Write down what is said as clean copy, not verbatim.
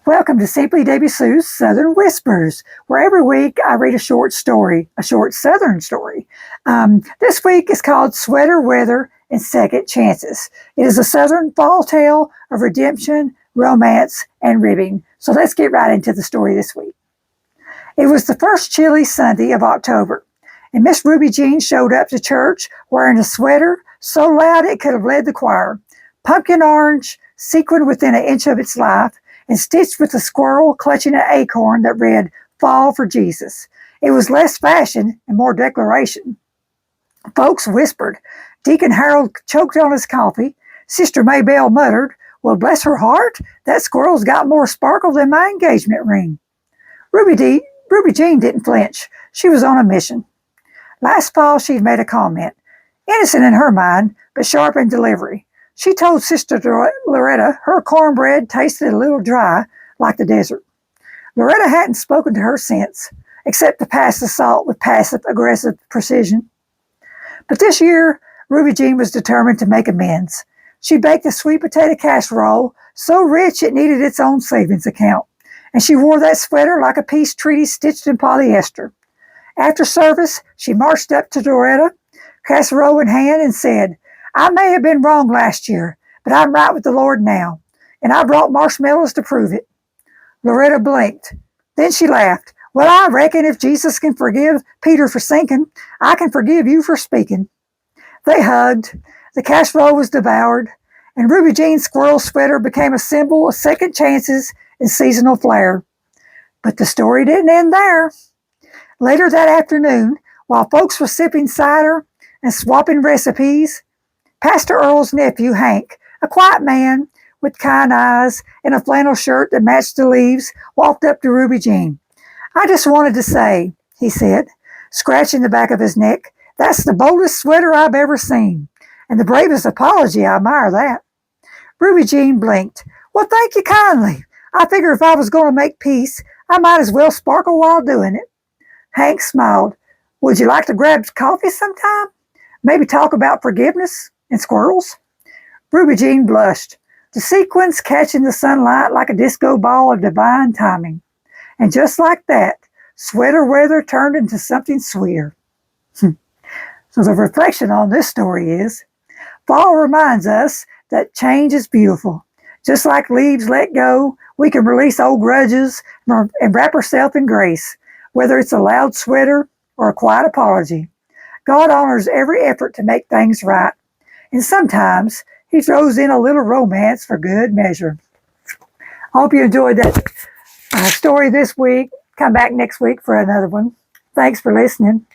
Welcome to Simply Debbie Sue's Southern Whispers, where every week I read a short story, a short Southern story. This week is called Sweater Weather and Second Chances. It is a Southern fall tale of redemption, romance, and ribbing. So let's get right into the story this week. It was the first chilly Sunday of October, and Miss Ruby Jean showed up to church wearing a sweater so loud it could have led the choir. Pumpkin orange, sequined within an inch of its life, and stitched with a squirrel clutching an acorn that read, "Fall for Jesus." It was less fashion and more declaration. Folks whispered. Deacon Harold choked on his coffee. Sister Maybelle muttered, "Well, bless her heart, that squirrel's got more sparkle than my engagement ring." Ruby Jean didn't flinch. She was on a mission. Last fall, she'd made a comment, innocent in her mind, but sharp in delivery. She told Sister Loretta her cornbread tasted a little dry, like the desert. Loretta hadn't spoken to her since, except to pass the salt with passive-aggressive precision. But this year, Ruby Jean was determined to make amends. She baked a sweet potato casserole so rich it needed its own savings account, and she wore that sweater like a peace treaty stitched in polyester. After service, she marched up to Loretta, casserole in hand, and said, "I may have been wrong last year, but I'm right with the Lord now, and I brought marshmallows to prove it." Loretta blinked. Then she laughed. "Well, I reckon if Jesus can forgive Peter for sinking, I can forgive you for speaking." They hugged. The casserole was devoured, and Ruby Jean's squirrel sweater became a symbol of second chances and seasonal flair. But the story didn't end there. Later that afternoon, while folks were sipping cider and swapping recipes, Pastor Earl's nephew, Hank, a quiet man with kind eyes and a flannel shirt that matched the leaves, walked up to Ruby Jean. "I just wanted to say," he said, scratching the back of his neck, "that's the boldest sweater I've ever seen, and the bravest apology. I admire that." Ruby Jean blinked. "Well, thank you kindly. I figure if I was going to make peace, I might as well sparkle while doing it." Hank smiled. "Would you like to grab coffee sometime? Maybe talk about forgiveness and squirrels?" Ruby Jean blushed, the sequins catching the sunlight like a disco ball of divine timing. And just like that, sweater weather turned into something sweeter. So the reflection on this story is, fall reminds us that change is beautiful. Just like leaves let go, we can release old grudges and wrap ourselves in grace, whether it's a loud sweater or a quiet apology. God honors every effort to make things right, and sometimes he throws in a little romance for good measure. I hope you enjoyed that story this week. Come back next week for another one. Thanks for listening.